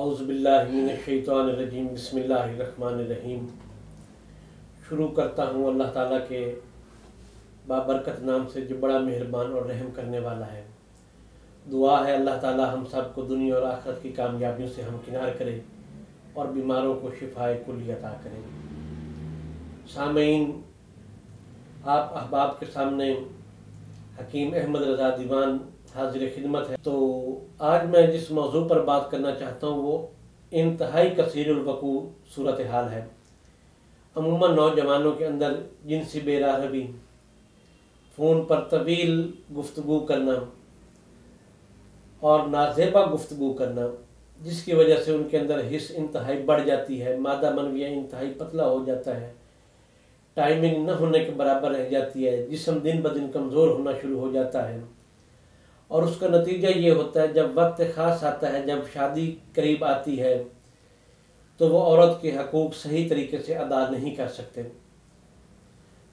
औज़ुबिल्लाहिमिनश्शैतानिर्रजीम बिस्मिल्लाहिर्रहमानिर्रहीम। शुरू करता हूँ अल्लाह ताला के बाबरकत नाम से जो बड़ा मेहरबान और रहम करने वाला है। दुआ है अल्लाह ताला हम सब को दुनिया और आखिरत की कामयाबियों से हमकिनार करे और बीमारों को शिफाए कुल्ली अता करे। सामीन, आप अहबाब के सामने हकीम अहमद रज़ा दीवान हाजिर खिदमत है। तो आज मैं जिस मौजू पर बात करना चाहता हूँ वो इंतहाई कसीरुल वकू सूरत हाल है। अमूमन नौजवानों के अंदर जिनसी बेराहवी, फ़ोन पर तवील गुफ्तगू करना और नाज़ेबा गुफ्तगू करना, जिसकी वजह से उनके अंदर हिस्स इंतहाई बढ़ जाती है, मादा मनविया इंतहाई पतला हो जाता है, टाइमिंग न होने के बराबर रह जाती है, जिस्म दिन ब दिन कमज़ोर होना शुरू हो जाता है। और उसका नतीजा ये होता है जब वक्त ख़ास आता है, जब शादी करीब आती है, तो वो औरत के हकूक़ सही तरीके से अदा नहीं कर सकते।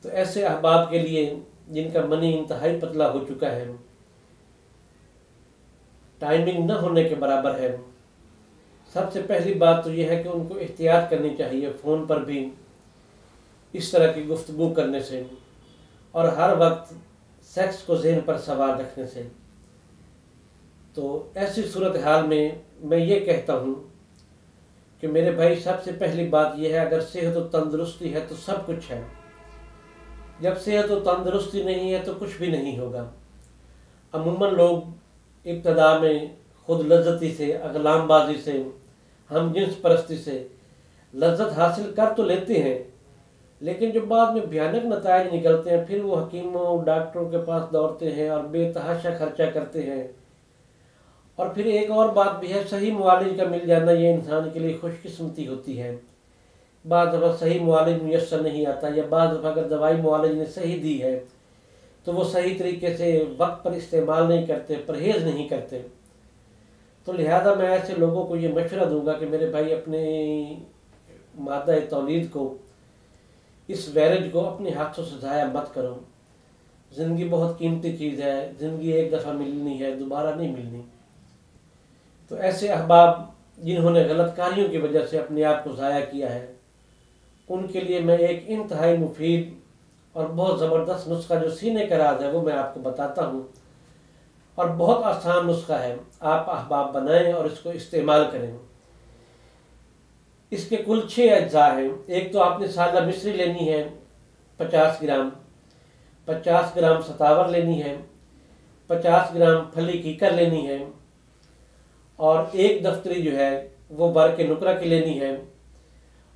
तो ऐसे अहबाब के लिए जिनका मनी इंतहाई पतला हो चुका है, टाइमिंग न होने के बराबर है, सबसे पहली बात तो यह है कि उनको एहतियात करनी चाहिए फ़ोन पर भी इस तरह की गुफ्तगू करने से और हर वक्त सेक्स को ज़हन पर सवार रखने से। तो ऐसी सूरत हाल में मैं ये कहता हूँ कि मेरे भाई, सबसे पहली बात यह है, अगर सेहत और तंदुरुस्ती है तो सब कुछ है। जब सेहत और तंदुरुस्ती नहीं है तो कुछ भी नहीं होगा। अमूमन लोग इब्तदा में खुद लज्जती से, अगलामबाजी से, हम जिन्स परस्ती से लज्जत हासिल कर तो लेते हैं, लेकिन जो बाद में भयानक नतायज निकलते हैं, फिर वो हकीमों डॉक्टरों के पास दौड़ते हैं और बेतहाशा खर्चा करते हैं। और फिर एक और बात भी है, सही मुआलिज का मिल जाना ये इंसान के लिए खुशकिस्मती होती है। बाद दफ़ा सही मुआलिज मुयस्सर नहीं आता, या बाद दफ़ा अगर दवाई मुआलिज ने सही दी है तो वो सही तरीके से वक्त पर इस्तेमाल नहीं करते, परहेज़ नहीं करते। तो लिहाजा मैं ऐसे लोगों को ये मशवरा दूंगा कि मेरे भाई, अपने मादा तौलीद को, इस वैरेज को अपने हाथों से ज़ाया मत करो। ज़िंदगी बहुत कीमती चीज़ है, ज़िंदगी एक दफ़ा मिलनी है, दोबारा नहीं मिलनी। तो ऐसे अहबाब जिन्होंने गलत कारियों की वजह से अपने आप को ज़ाया किया है, उनके लिए मैं एक इंतहाई मुफीद और बहुत ज़बरदस्त नुस्खा जो सीने का राज है वो मैं आपको बताता हूँ। और बहुत आसान नुस्खा है, आप अहबाब बनाएं और इसको इस्तेमाल करें। इसके कुल 6 अज्जा हैं। एक तो आपने सादा मिश्री लेनी है 50 ग्राम, 50 ग्राम सतावर लेनी है, 50 ग्राम फली कीकर लेनी है, और एक दफ्तरी जो है वो बर के नुकरा की लेनी है,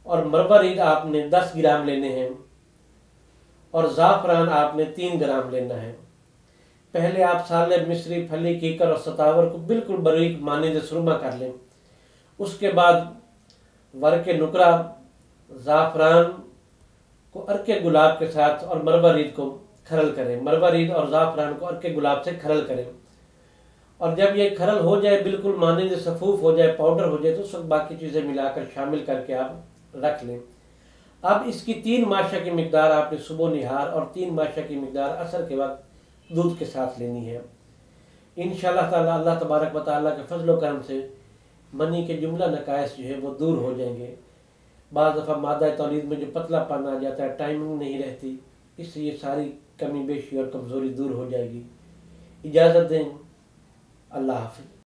और मरवरीद आपने 10 ग्राम लेने हैं, और ज़ाफ़रान आपने 3 ग्राम लेना है। पहले आप साले मिश्री, फली कीकर और सतावर को बिल्कुल बारीक मानिंद सुरमा कर लें। उसके बाद वर के नुकरा, ज़ाफ़रान को अर्के गुलाब के साथ और मरवरीद को खरल करें। मरवरीद और ज़ाफ़रान को अर्के गुलाब से खरल करें, और जब ये खरल हो जाए, बिल्कुल मानिंद सफ़ूफ हो जाए, पाउडर हो जाए, तो सब बाकी चीज़ें मिलाकर शामिल करके आप रख लें। अब इसकी 3 माशा की मिकदार आपने सुबह निहार और 3 माशा की मिकदार असर के वक्त दूध के साथ लेनी है। इंशाअल्लाह ताला अल्लाह तबारक व तआला के फजल व करम से मनी के जुमला नकाइस जो है वो दूर हो जाएंगे। बाज़ दफ़ा मादा तौलीद में जो पतलापन आ जाता है, टाइमिंग नहीं रहती, इससे ये सारी कमी बेशी और कमज़ोरी दूर हो जाएगी। इजाज़त दें। अल्लाह हाफ़िज़।